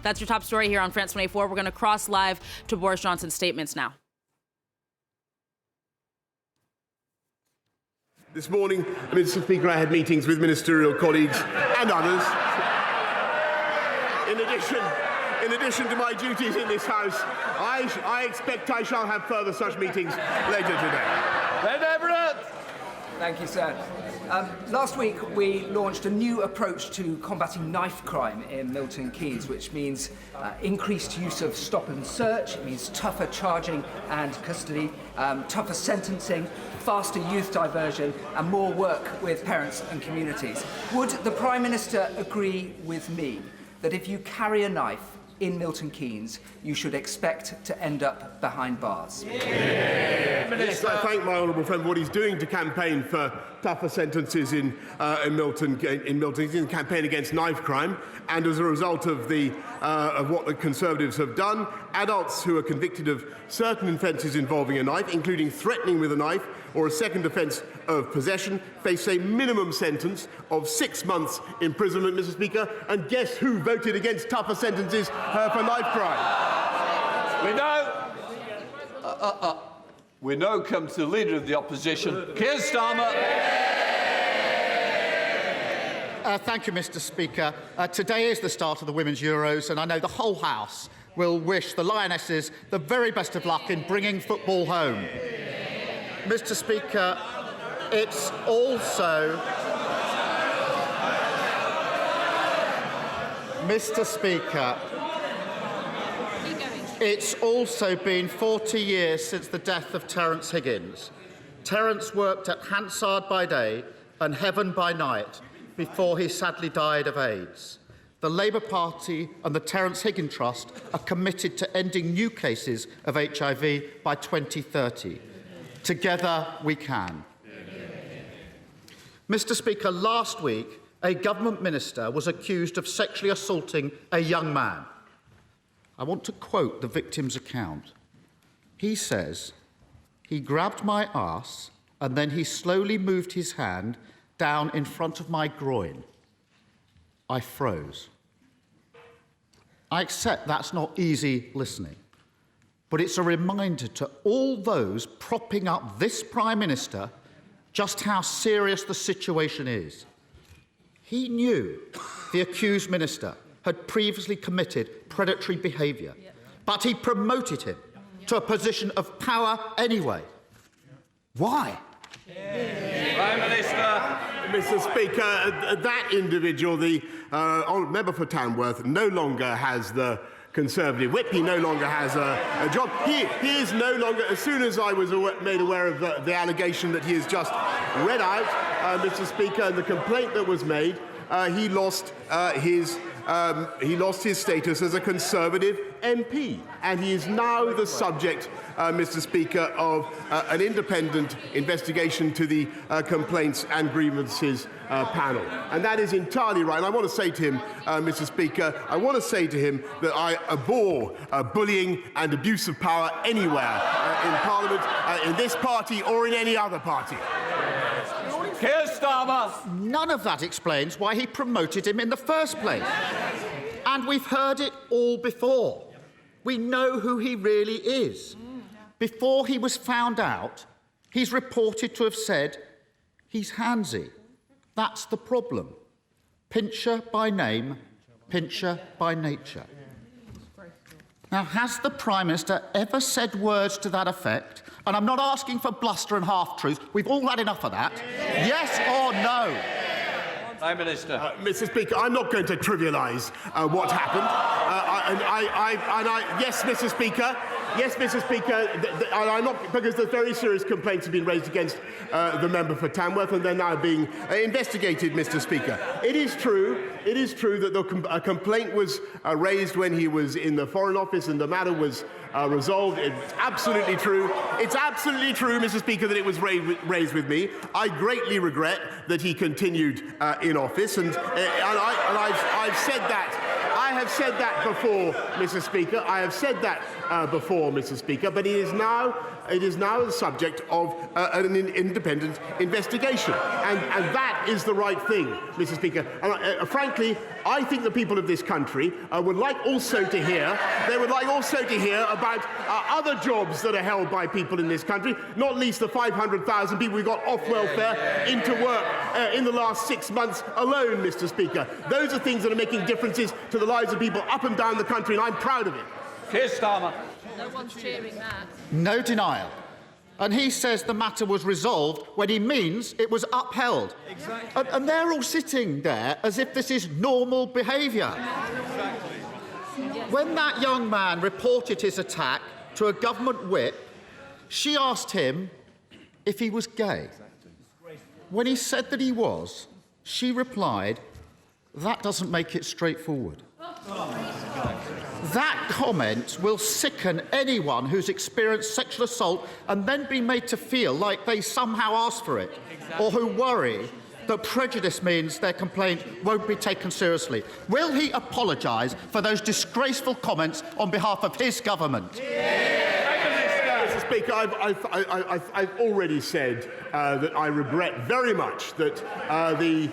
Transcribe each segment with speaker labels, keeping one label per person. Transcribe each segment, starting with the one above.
Speaker 1: That's your top story here on France 24. We're going to cross live to Boris Johnson's statements now.
Speaker 2: This morning, Mr. Speaker, I had meetings with ministerial colleagues and others. In addition to my duties in this House, I expect I shall have further such meetings later today.
Speaker 3: Thank you, sir. Last week, we launched a new approach to combating knife crime in Milton Keynes, which means increased use of stop and search. It means tougher charging and custody, tougher sentencing, faster youth diversion, and more work with parents and communities. Would the Prime Minister agree with me that if you carry a knife in Milton Keynes, you should expect to end up behind bars?
Speaker 2: Yes, I thank my honourable friend for what he's doing to campaign for tougher sentences in Milton Keynes, campaign against knife crime, and as a result of what the Conservatives have done, adults who are convicted of certain offences involving a knife, including threatening with a knife or a second offence of possession, face a minimum sentence of 6 months imprisonment, Mr. Speaker. And guess who voted against tougher sentences for knife crime?
Speaker 4: We know. We now come to the Leader of the Opposition, Keir Starmer.
Speaker 5: Thank you, Mr. Speaker. Today is the start of the Women's Euros, and I know the whole House will wish the Lionesses the very best of luck in bringing football home. Mr. Speaker, it's also... Mr. Speaker, it's also been 40 years since the death of Terence Higgins. Terence worked at Hansard by day and Heaven by night before he sadly died of AIDS. The Labour Party and the Terence Higgins Trust are committed to ending new cases of HIV by 2030. Together we can. Mr. Speaker, last week, a government minister was accused of sexually assaulting a young man. I want to quote the victim's account. He says, "He grabbed my arse and then he slowly moved his hand down in front of my groin. I froze." I accept that's not easy listening, but it's a reminder to all those propping up this Prime Minister just how serious the situation is. He knew the accused minister had previously committed predatory behaviour, but he promoted him to a position of power anyway. Why?
Speaker 4: Prime Minister.
Speaker 2: Mr. Speaker, that individual, the member for Tamworth, no longer has the Conservative whip. He no longer has a job. He is no longer, as soon as I was made aware of the allegation that he has just read out, Mr. Speaker, and the complaint that was made, he lost his status as a Conservative MP, and he is now the subject, Mr. Speaker, of an independent investigation to the Complaints and Grievances panel. And that is entirely right. And I want to say to him, Mr. Speaker, I want to say to him that I abhor bullying and abuse of power anywhere in Parliament, in this party or in any other party.
Speaker 4: Keir Starmer.
Speaker 5: None of that explains why he promoted him in the first place. And we've heard it all before. We know who he really is. Before he was found out, he's reported to have said he's handsy. That's the problem. Pincher by name, pincher by nature. Now, has the Prime Minister ever said words to that effect? And I'm not asking for bluster and half-truths. We've all had enough of that. Yes or no?
Speaker 4: Prime Minister.
Speaker 2: Mr. Speaker, I'm not going to trivialise what happened. Yes, Mr. Speaker. Yes, Mr. Speaker. I'm not, because the very serious complaints have been raised against the member for Tamworth, and they're now being investigated, Mr. Speaker. It is true that a complaint was raised when he was in the Foreign Office, and the matter was resolved. It's absolutely true. It's absolutely true, Mr. Speaker, that it was raised with me. I greatly regret that he continued in office, and I've said that. I have said that before, Mr. Speaker. I have said that before, Mr. Speaker, but it is now the subject of an independent investigation. And that is the right thing, Mr. Speaker. And frankly, I think the people of this country would like also to hear about other jobs that are held by people in this country, not least the 500,000 people we got off welfare into work in the last 6 months alone, Mr. Speaker. Those are things that are making differences to the lives of people up and down the country, and I'm proud of it.
Speaker 4: Keir Starmer.
Speaker 1: No one's cheering that.
Speaker 5: No denial. And he says the matter was resolved when he means it was upheld. Exactly. And they're all sitting there as if this is normal behaviour. Exactly. When that young man reported his attack to a government whip, she asked him if he was gay. When he said that he was, she replied, "That doesn't make it straightforward." That comment will sicken anyone who's experienced sexual assault and then be made to feel like they somehow asked for it, or who worry that prejudice means their complaint won't be taken seriously. Will he apologise for those disgraceful comments on behalf of his government?
Speaker 2: Mr. Speaker, I've already said that I regret very much that the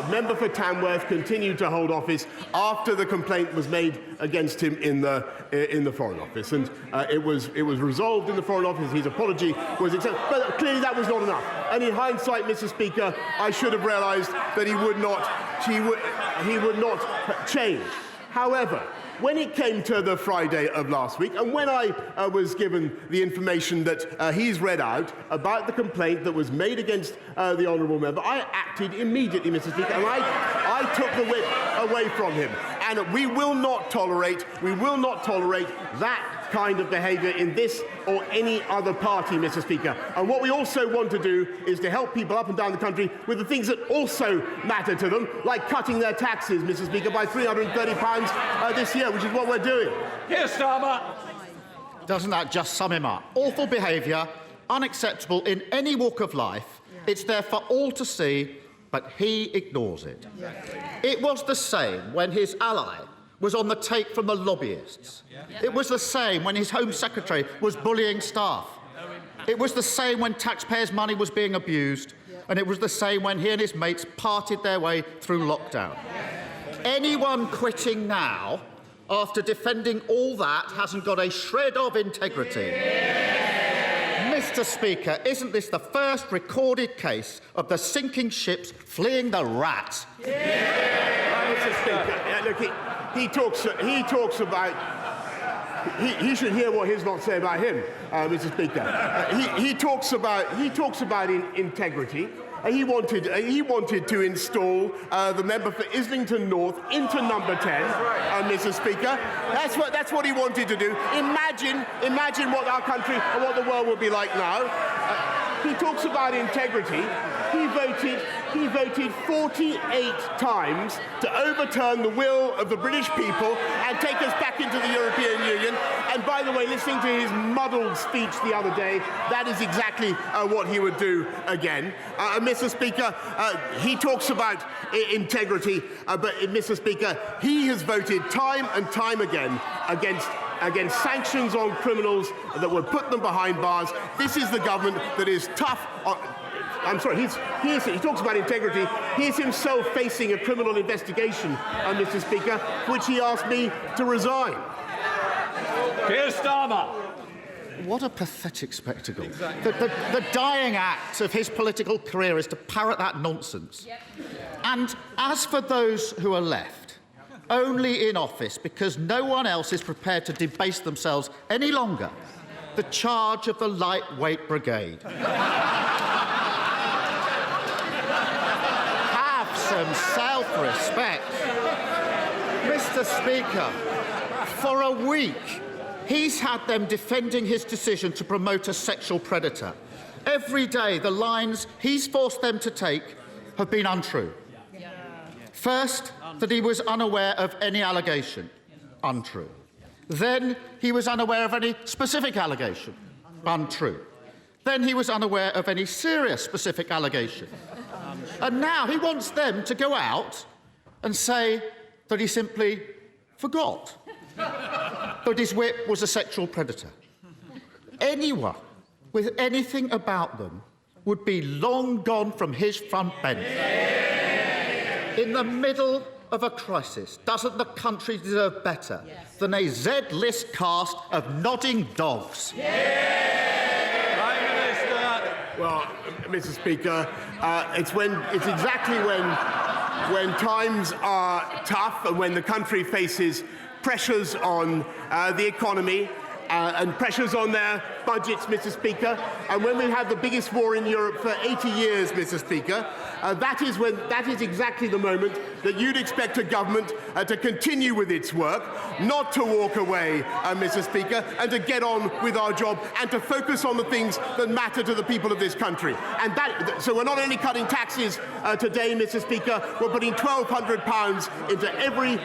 Speaker 2: member for Tamworth continued to hold office after the complaint was made against him in the Foreign Office, and it was resolved in the Foreign Office. His apology was accepted, but clearly that was not enough. And in hindsight, Mr. Speaker, I should have realised that he would not change. However, when it came to the Friday of last week, and when I was given the information that he's read out about the complaint that was made against the honourable member, I acted immediately, Mr. Speaker, and I took the whip away from him. And we will not tolerate that kind of behaviour in this or any other party, Mr. Speaker. And what we also want to do is to help people up and down the country with the things that also matter to them, like cutting their taxes, Mr. Speaker, by £330 this year, which is what we're doing.
Speaker 4: Keir Starmer.
Speaker 5: Doesn't that just sum him up? Awful behaviour, unacceptable in any walk of life. It's there for all to see, but he ignores it. It was the same when his ally was on the take from the lobbyists. It was the same when his Home Secretary was bullying staff. It was the same when taxpayers' money was being abused. And it was the same when he and his mates parted their way through lockdown. Anyone quitting now, after defending all that, hasn't got a shred of integrity. Mr. Speaker, isn't this the first recorded case of the sinking ships fleeing the rat?
Speaker 2: Mr. Speaker, look, he talks about. He should hear what he's not saying about him, Mr. Speaker. He talks about integrity. He wanted to install the member for Islington North into number 10, Mr. Speaker. That's what he wanted to do. Imagine what our country and what the world would be like now. He talks about integrity. He voted 48 times to overturn the will of the British people and take us back into the European Union. And by the way, listening to his muddled speech the other day, that is exactly what he would do again. Mr. Speaker, he talks about integrity, but Mr. Speaker, he has voted time and time again against sanctions on criminals that would put them behind bars. This is the government that is tough on... I'm sorry, he talks about integrity. He is himself facing a criminal investigation, Mr. Speaker, for which he asked me to resign.
Speaker 4: Keir Starmer.
Speaker 5: What a pathetic spectacle. Exactly. The dying act of his political career is to parrot that nonsense. Yep. And as for those who are left, only in office because no one else is prepared to debase themselves any longer, the charge of the lightweight brigade. Some self-respect. Mr. Speaker, for a week, he's had them defending his decision to promote a sexual predator. Every day, the lines he's forced them to take have been untrue. First, that he was unaware of any allegation. Untrue. Then, he was unaware of any specific allegation. Untrue. Then he was unaware of any serious specific allegation. And now he wants them to go out and say that he simply forgot that his whip was a sexual predator. Anyone with anything about them would be long gone from his front bench. In the middle of a crisis, doesn't the country deserve better than a Z-list cast of nodding dogs?
Speaker 4: Prime Minister.
Speaker 2: Well, Mr. Speaker, it's exactly when times are tough and when the country faces pressures on the economy and pressures on their budgets, Mr. Speaker, and when we have the biggest war in Europe for 80 years, Mr. Speaker, that is exactly the moment that you'd expect a government to continue with its work, not to walk away, Mr. Speaker, and to get on with our job and to focus on the things that matter to the people of this country. And so we're not only cutting taxes today, Mr. Speaker, we're putting £1,200 into every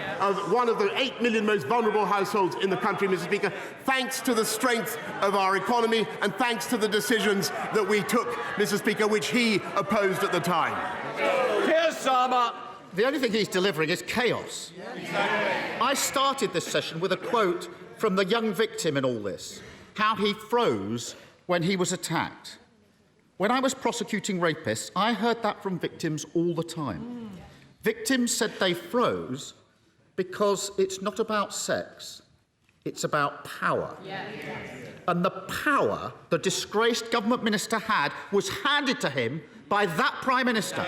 Speaker 2: one of the 8 million most vulnerable households in the country, Mr. Speaker, thanks to the strength of our economy and thanks to the decisions that we took, Mr. Speaker, which he opposed at the time.
Speaker 4: Keir Starmer.
Speaker 5: The only thing he's delivering is chaos. I started this session with a quote from the young victim in all this, how he froze when he was attacked. When I was prosecuting rapists, I heard that from victims all the time. Victims said they froze because it's not about sex, it's about power. And the power the disgraced government minister had was handed to him by that Prime Minister.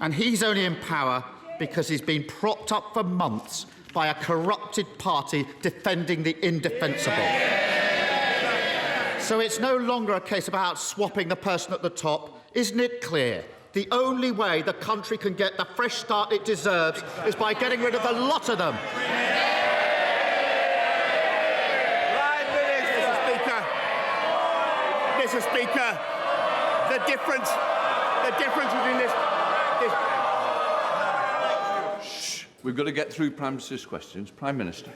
Speaker 5: And he's only in power because he's been propped up for months by a corrupted party defending the indefensible. So it's no longer a case about swapping the person at the top. Isn't it clear? The only way the country can get the fresh start it deserves is by getting rid of the lot of them.
Speaker 2: Mr. Speaker, the difference between this.
Speaker 4: Shh. We've got to get through Prime Minister's questions. Prime Minister.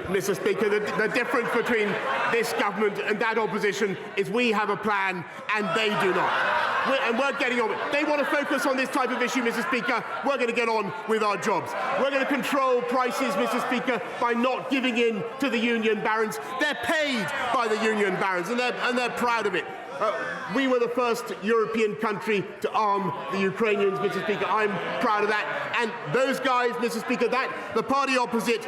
Speaker 2: Mr. Speaker, the difference between this government and that opposition is we have a plan and they do not. We're getting on with it. They want to focus on this type of issue, Mr. Speaker. We're going to get on with our jobs. We're going to control prices, Mr. Speaker, by not giving in to the union barons. They're paid by the union barons, and they're proud of it. We were the first European country to arm the Ukrainians, Mr. Speaker. I'm proud of that. And those guys, Mr. Speaker, the party opposite,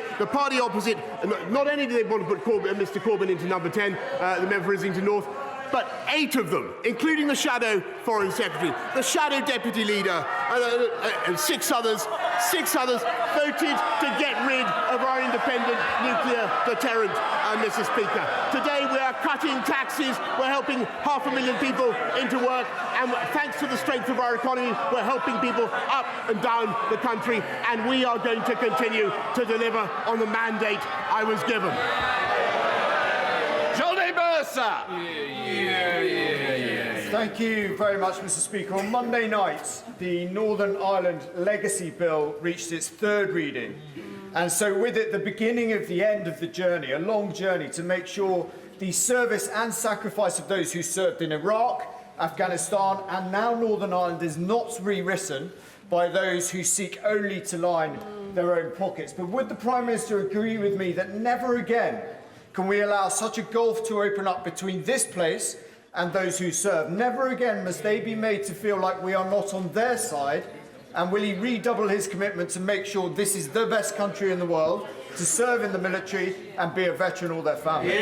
Speaker 2: not only do they want to put Mr. Corbyn into number 10, the member for Islington North, but 8 of them, including the shadow foreign secretary, the shadow deputy leader, and 6 others, voted to get rid of our independent nuclear deterrent, Mr. Speaker. Today we are cutting taxes, we're helping 500,000 people into work, and thanks to the strength of our economy, we're helping people up and down the country, and we are going to continue to deliver on the mandate I was given.
Speaker 6: Thank you very much, Mr. Speaker. On Monday night, the Northern Ireland Legacy Bill reached its 3rd reading. And so with it, the beginning of the end of the journey, a long journey to make sure the service and sacrifice of those who served in Iraq, Afghanistan, and now Northern Ireland is not rewritten by those who seek only to line their own pockets. But would the Prime Minister agree with me that never again can we allow such a gulf to open up between this place and those who serve? Never again must they be made to feel like we are not on their side. And will he redouble his commitment to make sure this is the best country in the world, to serve in the military and be a veteran all their family?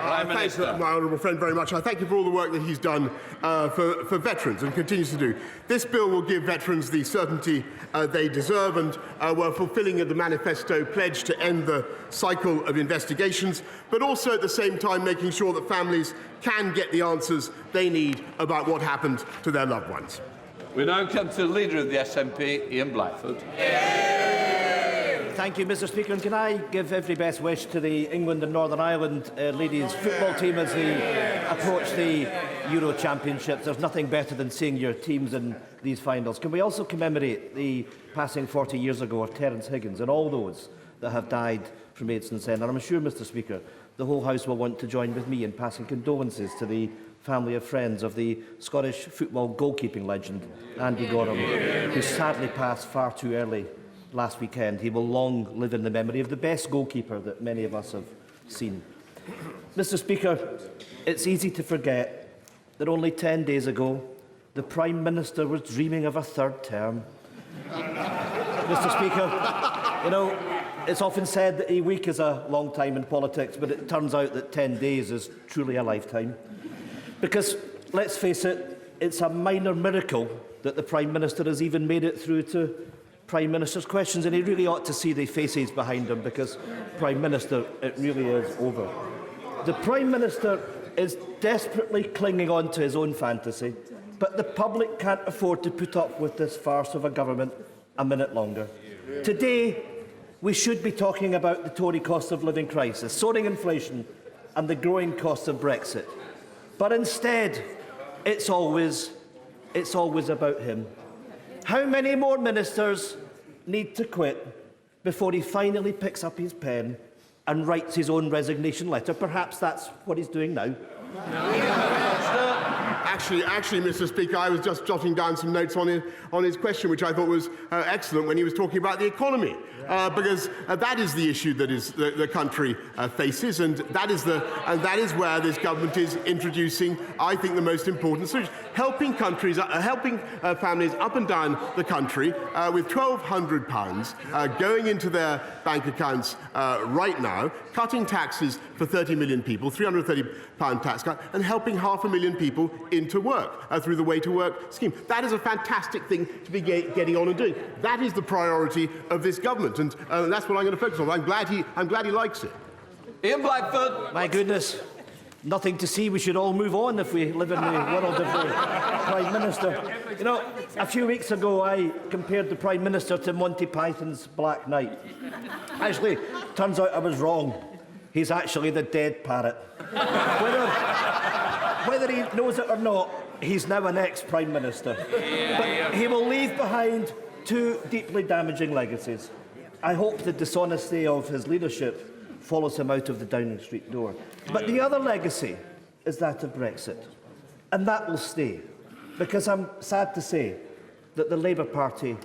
Speaker 2: I thank my honourable friend very much. I thank you for all the work that he's done for veterans and continues to do. This bill will give veterans the certainty they deserve, and we're fulfilling the manifesto pledge to end the cycle of investigations, but also at the same time making sure that families can get the answers they need about what happened to their loved ones.
Speaker 4: We now come to the Leader of the SNP, Ian Blackford.
Speaker 7: Thank you, Mr. Speaker. And can I give every best wish to the England and Northern Ireland ladies football team as they approach the Euro Championships. There's nothing better than seeing your teams in these finals. Can we also commemorate the passing 40 years ago of Terence Higgins and all those that have died from AIDS and Sen? And I'm sure, Mr. Speaker, the whole House will want to join with me in passing condolences to the family and friends of the Scottish football goalkeeping legend Andy Gorham, who sadly passed far too early last weekend. He will long live in the memory of the best goalkeeper that many of us have seen. Mr. Speaker, it's easy to forget that only 10 days ago, the Prime Minister was dreaming of a third term. Mr. Speaker, you know, it's often said that a week is a long time in politics, but it turns out that 10 days is truly a lifetime. Because, let's face it, it's a minor miracle that the Prime Minister has even made it through to Prime Minister's questions, and he really ought to see the faces behind him, because, Prime Minister, it really is over. The Prime Minister is desperately clinging on to his own fantasy, but the public can't afford to put up with this farce of a government a minute longer. Today, we should be talking about the Tory cost of living crisis, soaring inflation and the growing cost of Brexit. But instead, it's always about him. How many more ministers need to quit before he finally picks up his pen and writes his own resignation letter? Perhaps that's what he's doing now.
Speaker 2: Actually, Mr. Speaker, I was just jotting down some notes on his question, which I thought was excellent when he was talking about the economy, because that is the issue that the country faces, and that is where this government is introducing, I think, the most important solution: helping families up and down the country with £1,200 going into their bank accounts right now, cutting taxes for 30 million people, £330 tax cut, and helping 500,000 people into work through the Way to Work scheme. That is a fantastic thing to be getting on and doing. That is the priority of this government, and that's what I'm going to focus on. I'm glad he likes it.
Speaker 4: Ian Blackford.
Speaker 7: My goodness, nothing to see. We should all move on if we live in the world of the Prime Minister. You know, a few weeks ago I compared the Prime Minister to Monty Python's Black Knight. Actually, turns out I was wrong. He's actually the dead parrot. Whether he knows it or not, he's now an ex-Prime Minister. But he will leave behind two deeply damaging legacies. I hope the dishonesty of his leadership follows him out of the Downing Street door. But the other legacy is that of Brexit. And that will stay, because I'm sad to say that the Labour Party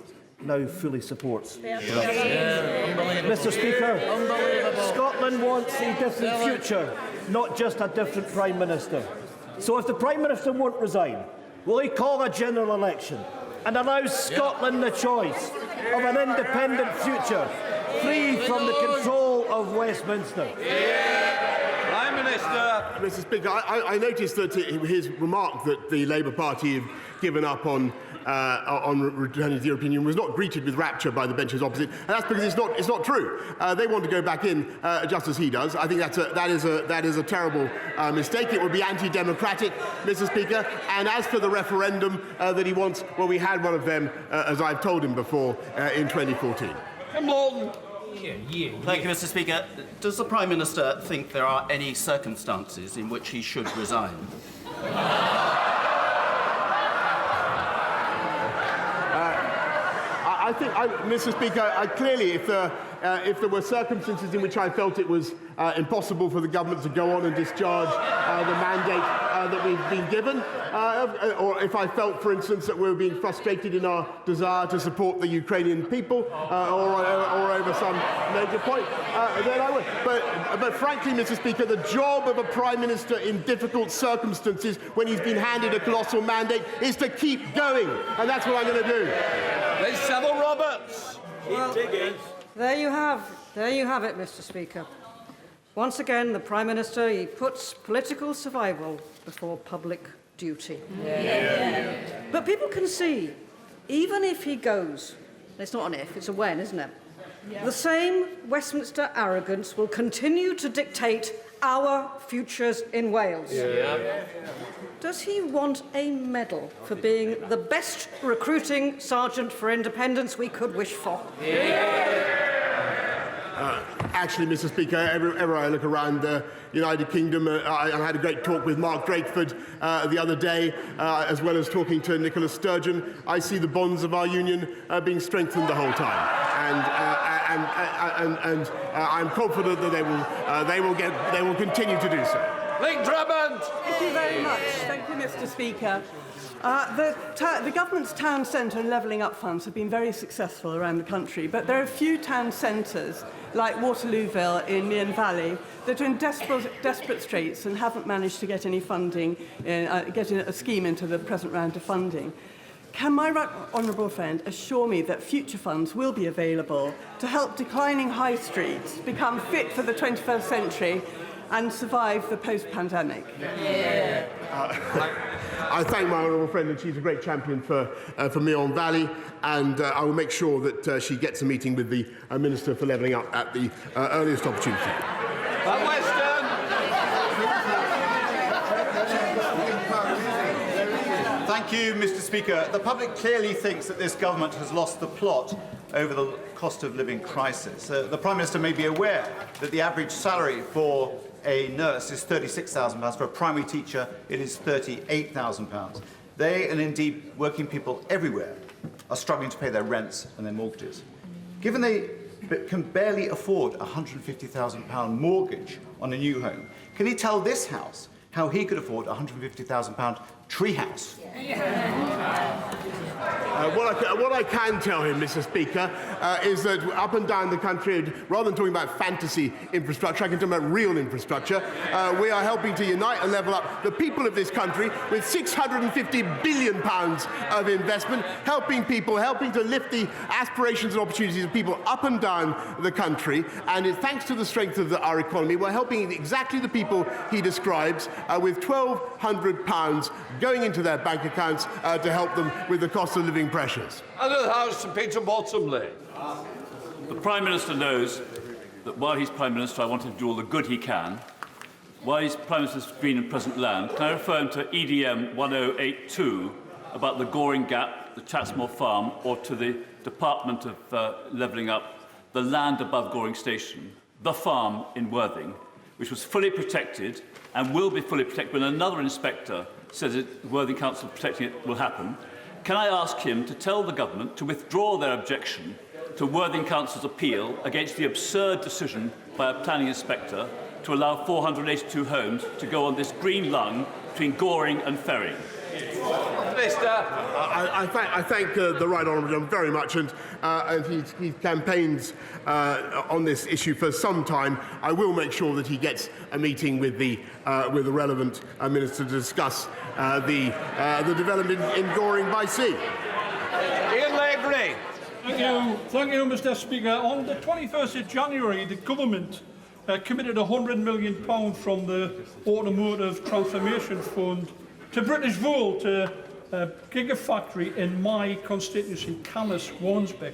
Speaker 7: now fully supports Brexit. Mr. Speaker, Scotland wants a different future, not just a different Prime Minister. So if the Prime Minister won't resign, will he call a general election and allow Scotland the choice of an independent future, free from the control of Westminster?
Speaker 4: Prime Minister.
Speaker 2: Mr. Speaker, I noticed that his remark that the Labour Party have given up on returning to the European Union was not greeted with rapture by the benches opposite, and that's because it's not true. They want to go back in just as he does. I think that is a terrible mistake. It would be anti-democratic, Mr. Speaker. And as for the referendum that he wants, well, we had one of them, as I've told him before, in 2014.
Speaker 4: Come on.
Speaker 8: Thank you, Mr. Speaker. Does the Prime Minister think there are any circumstances in which he should resign?
Speaker 2: I think, Mr. Speaker, clearly, if there were circumstances in which I felt it was impossible for the government to go on and discharge the mandate that we've been given, or if I felt, for instance, that we were being frustrated in our desire to support the Ukrainian people, or over some major point, then I would. But frankly, Mr. Speaker, the job of a Prime Minister in difficult circumstances when he's been handed a colossal mandate is to keep going, and that's what I'm going to do.
Speaker 4: There's Savile Roberts.
Speaker 9: Well, there you have it, Mr. Speaker. Once again, the Prime Minister, he puts political survival before public duty. But people can see, even if he goes, it's not an if, it's a when, isn't it? The same Westminster arrogance will continue to dictate our futures in Wales. Does he want a medal for being the best recruiting sergeant for independence we could wish for?
Speaker 2: Actually, Mr. Speaker, everywhere I look around the United Kingdom, I had a great talk with Mark Drakeford the other day, as well as talking to Nicola Sturgeon. I see the bonds of our union being strengthened the whole time, and I'm confident that they will continue to do so.
Speaker 4: Link Drummond.
Speaker 10: Thank you very much. Thank you, Mr. Speaker. The government's town centre and levelling up funds have been very successful around the country, but there are a few town centres, like Waterlooville in Mearn Valley, that are in desperate straits and haven't managed to get any funding, get a scheme into the present round of funding. Can my honourable friend assure me that future funds will be available to help declining high streets become fit for the 21st century and survive the post-pandemic?
Speaker 2: Yeah. I thank my honourable friend, and she's a great champion for Mearn Valley, and I will make sure that she gets a meeting with the Minister for Levelling Up at the earliest opportunity.
Speaker 6: Thank you, Mr. Speaker. The public clearly thinks that this government has lost the plot over the cost of living crisis. The Prime Minister may be aware that the average salary for a nurse is £36,000. For a primary teacher, it is £38,000. They, and indeed working people everywhere, are struggling to pay their rents and their mortgages. Given they can barely afford a £150,000 mortgage on a new home, can he tell this House how he could afford a £150,000 treehouse?
Speaker 2: What I can tell him, Mr. Speaker, is that up and down the country, rather than talking about fantasy infrastructure, I can talk about real infrastructure. We are helping to unite and level up the people of this country with £650 billion of investment, helping people, helping to lift the aspirations and opportunities of people up and down the country. And it's thanks to the strength of our economy, we're helping exactly the people he describes with £1,200 going into their bank accounts to help them with the cost of living pressures.
Speaker 4: And the House, Peter Bottomley.
Speaker 11: The Prime Minister knows that while he's Prime Minister, I want him to do all the good he can. While he's Prime Minister's Green and Present Land, can I refer him to EDM 1082 about the Goring Gap, the Chatsmore Farm, or to the Department of Levelling Up, the land above Goring Station, the farm in Worthing, which was fully protected and will be fully protected when another inspector says that Worthing Council protecting it will happen. Can I ask him to tell the government to withdraw their objection to Worthing Council's appeal against the absurd decision by a planning inspector to allow 482 homes to go on this green lung between Goring and Ferry?
Speaker 2: I thank the Right Honourable John very much, and he campaigns on this issue for some time. I will make sure that he gets a meeting with the relevant minister to discuss the development in Goring by sea.
Speaker 4: Ian Legray.
Speaker 12: Thank you, Mr. Speaker. On the 21st of January, the government committed £100 million from the Automotive Transformation Fund to British Wool, to a gigafactory in my constituency, Calais, Wansbeck.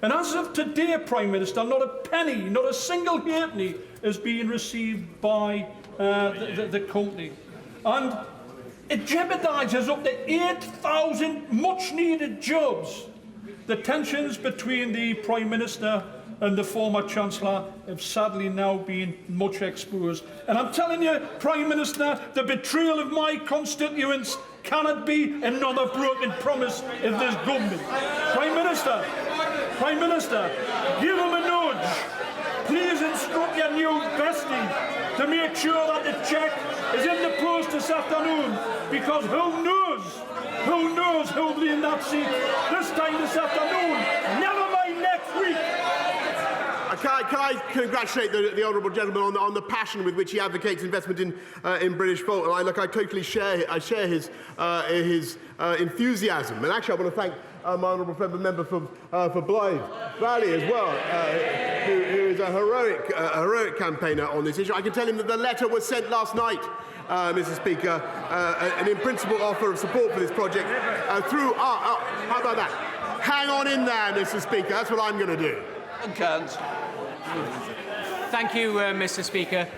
Speaker 12: And as of today, Prime Minister, not a penny, not a single halfpenny is being received by the company. And it jeopardises up to 8,000 much-needed jobs. The tensions between the Prime Minister and the former Chancellor have sadly now been much exposed. And I'm telling you, Prime Minister, the betrayal of my constituents cannot be another broken promise of this government. Prime Minister, give him a nudge. Please instruct your new bestie to make sure that the cheque is in the post this afternoon, because who knows who'll be in that seat this time this afternoon, never mind next week.
Speaker 2: Can I congratulate the honourable gentleman on the passion with which he advocates investment in British Volt? And I totally share his enthusiasm. And actually, I want to thank my honourable friend, the member for Blythe Valley as well, who is a heroic campaigner on this issue. I can tell him that the letter was sent last night, Mr. Speaker, an in-principle offer of support for this project through. How about that? Hang on in there, Mr. Speaker. That's what I'm going to do.
Speaker 3: Thank you, Mr. Speaker.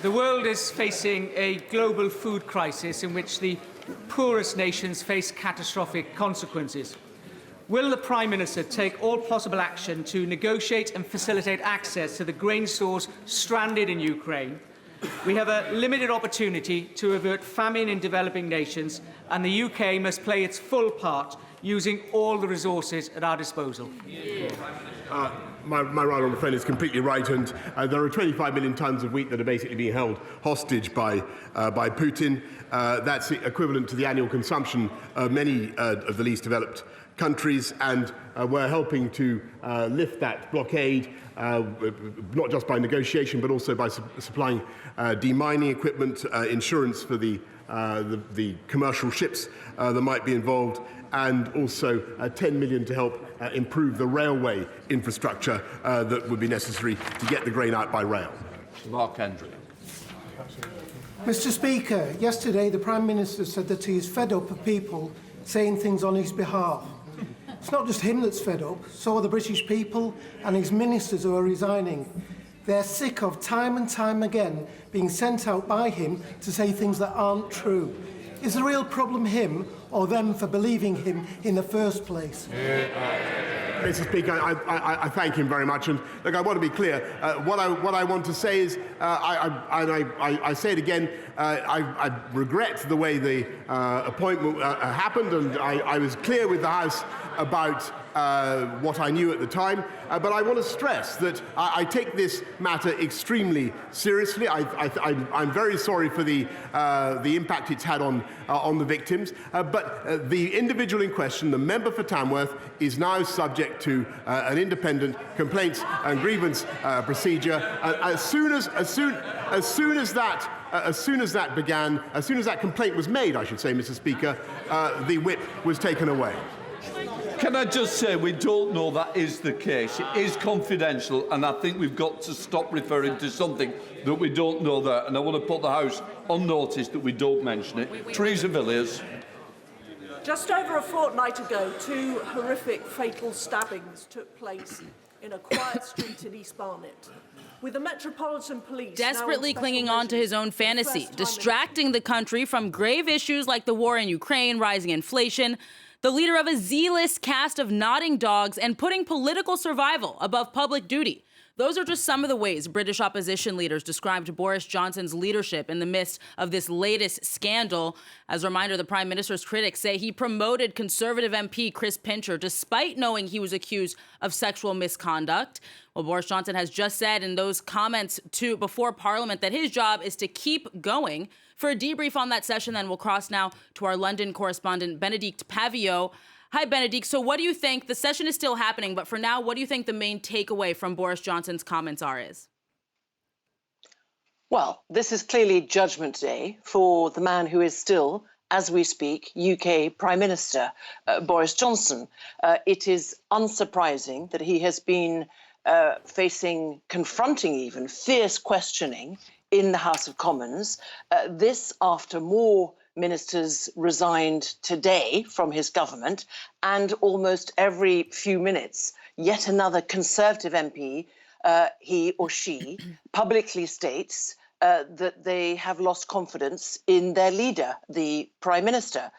Speaker 3: The world is facing a global food crisis in which the poorest nations face catastrophic consequences. Will the Prime Minister take all possible action to negotiate and facilitate access to the grain stores stranded in Ukraine? We have a limited opportunity to avert famine in developing nations, and the UK must play its full part using all the resources at our disposal.
Speaker 2: my right honourable friend is completely right, and there are 25 million tonnes of wheat that are basically being held hostage by Putin. That's equivalent to the annual consumption of many of the least developed countries, and we're helping to lift that blockade, not just by negotiation, but also by supplying demining equipment, insurance for the commercial ships that might be involved, and also 10 million to help improve the railway infrastructure that would be necessary to get the grain out by rail.
Speaker 4: Mark Hendry.
Speaker 13: Mr. Speaker, yesterday the Prime Minister said that he is fed up of people saying things on his behalf. It's not just him that's fed up, so are the British people and his ministers who are resigning. They're sick of time and time again being sent out by him to say things that aren't true. Is the real problem him or them for believing him in the first place?
Speaker 2: Mr. Speaker, I thank him very much, and look, I want to be clear. What I want to say is, I say it again. I regret the way the appointment happened, and I was clear with the House about what I knew at the time. But I want to stress that I take this matter extremely seriously. I'm very sorry for the impact it's had on the victims. But the individual in question, the member for Tamworth, is now subject to an independent complaints and grievance procedure. As soon as that complaint was made, I should say, Mr. Speaker, the whip was taken away.
Speaker 4: Can I just say we don't know that is the case. It is confidential, and I think we've got to stop referring to something that we don't know there. And I want to put the House on notice that we don't mention it. Teresa Villiers.
Speaker 14: Just over a fortnight ago, 2 horrific fatal stabbings took place in a quiet street in East Barnet. With the Metropolitan Police
Speaker 1: desperately clinging on to his own fantasy, distracting the country from grave issues like the war in Ukraine, rising inflation, the leader of a zealous cast of nodding dogs, and putting political survival above public duty. Those are just some of the ways British opposition leaders described Boris Johnson's leadership in the midst of this latest scandal. As a reminder, the Prime Minister's critics say he promoted Conservative MP Chris Pincher despite knowing he was accused of sexual misconduct. Well, Boris Johnson has just said in those comments before Parliament that his job is to keep going. For a debrief on that session, then we'll cross now to our London correspondent, Benedict Pavio. Hi, Benedict. So what do you think? The session is still happening, but for now, what do you think the main takeaway from Boris Johnson's comments is?
Speaker 15: Well, this is clearly Judgment Day for the man who is still, as we speak, UK Prime Minister, Boris Johnson. It is unsurprising that he has been confronting even fierce questioning in the House of Commons. This after more ministers resigned today from his government, and almost every few minutes, yet another Conservative MP, he or she, publicly states that they have lost confidence in their leader, the Prime Minister.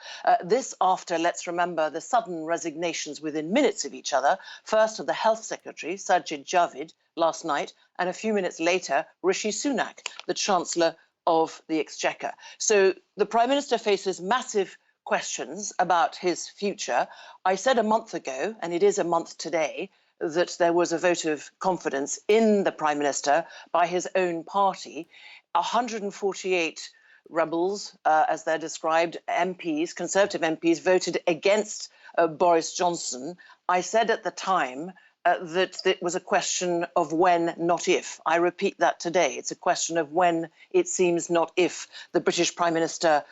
Speaker 15: This after, let's remember, the sudden resignations within minutes of each other, first of the Health Secretary, Sajid Javid, last night, and a few minutes later, Rishi Sunak, the Chancellor of the Exchequer. So the Prime Minister faces massive questions about his future. I said a month ago, and it is a month today, that there was a vote of confidence in the Prime Minister by his own party. 148 rebels, as they're described, MPs, Conservative MPs, voted against Boris Johnson. I said at the time that it was a question of when, not if. I repeat that today. It's a question of when, it seems, not if the British Prime Minister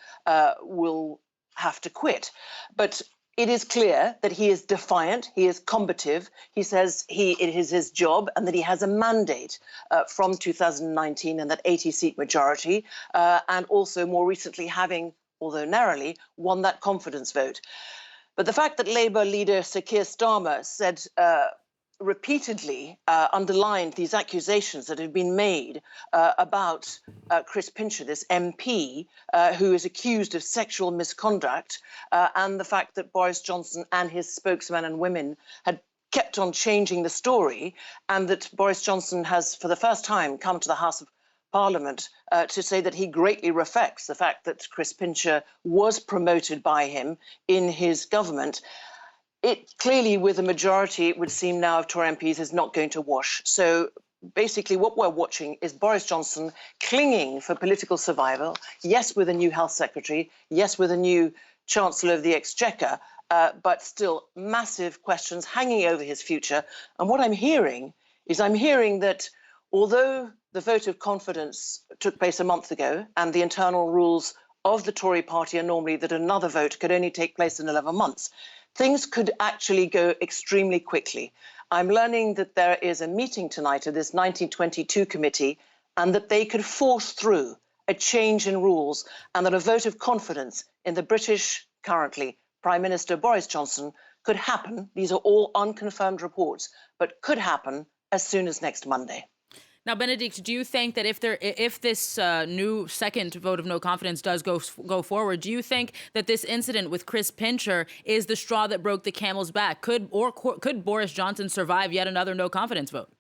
Speaker 15: will have to quit. But it is clear that he is defiant, he is combative. He says it is his job and that he has a mandate from 2019 and that 80-seat majority, and also more recently having, although narrowly, won that confidence vote. But the fact that Labour leader Sir Keir Starmer said repeatedly underlined these accusations that have been made about Chris Pincher, this MP, who is accused of sexual misconduct, and the fact that Boris Johnson and his spokesmen and women had kept on changing the story, and that Boris Johnson has, for the first time, come to the House of Parliament to say that he greatly reflects the fact that Chris Pincher was promoted by him in his government. it clearly, with a majority, it would seem now, of Tory MPs, is not going to wash. So basically what we're watching is Boris Johnson clinging for political survival, yes, with a new health secretary, yes, with a new Chancellor of the Exchequer, but still massive questions hanging over his future. And what I'm hearing that although the vote of confidence took place a month ago and the internal rules of the Tory party are normally that another vote could only take place in 11 months, things could actually go extremely quickly. I'm learning that there is a meeting tonight of this 1922 committee and that they could force through a change in rules and that a vote of confidence in the British, currently, Prime Minister Boris Johnson could happen. These are all unconfirmed reports, but could happen as soon as next Monday.
Speaker 1: Now, Benedict, do you think that if this new second vote of no confidence does go forward, do you think that this incident with Chris Pincher is the straw that broke the camel's back? Could Boris Johnson survive yet another no confidence vote?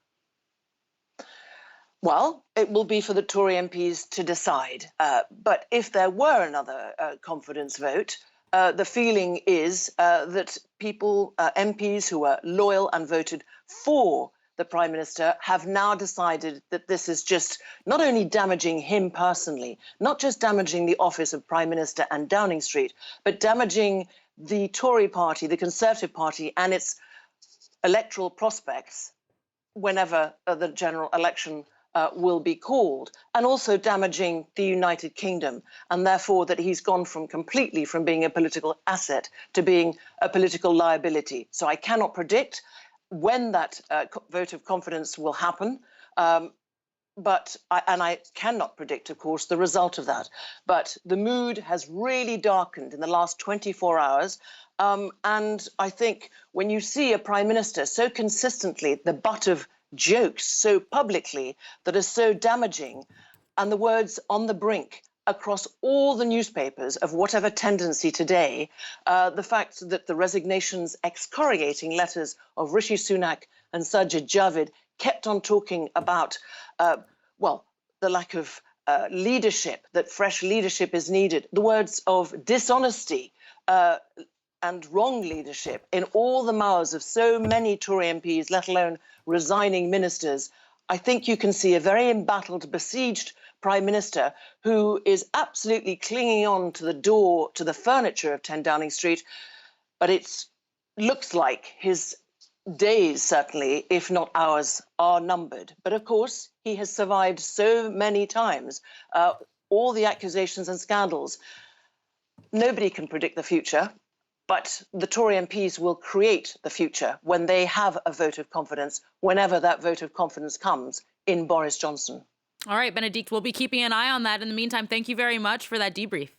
Speaker 15: Well, it will be for the Tory MPs to decide. But if there were another confidence vote, the feeling is that people, MPs who are loyal and voted for the Prime Minister, have now decided that this is just not only damaging him personally, not just damaging the office of Prime Minister and Downing Street, but damaging the Tory party, the Conservative Party, and its electoral prospects whenever the general election will be called, and also damaging the United Kingdom, and therefore that he's gone completely from being a political asset to being a political liability. So I cannot predict when that vote of confidence will happen, but I cannot predict, of course, the result of that. But the mood has really darkened in the last 24 hours. And I think when you see a Prime Minister so consistently the butt of jokes so publicly that are so damaging, and the words "on the brink" across all the newspapers of whatever tendency today, the fact that the resignations excoriating letters of Rishi Sunak and Sajid Javid kept on talking about, well, the lack of leadership, that fresh leadership is needed, the words of dishonesty and wrong leadership in all the mouths of so many Tory MPs, let alone resigning ministers, I think you can see a very embattled, besieged Prime Minister who is absolutely clinging on to the door, to the furniture of 10 Downing Street. But it looks like his days, certainly, if not hours, are numbered. But of course, he has survived so many times, all the accusations and scandals. Nobody can predict the future, but the Tory MPs will create the future when they have a vote of confidence, whenever that vote of confidence comes in Boris Johnson.
Speaker 1: All right, Benedict, we'll be keeping an eye on that. In the meantime, thank you very much for that debrief.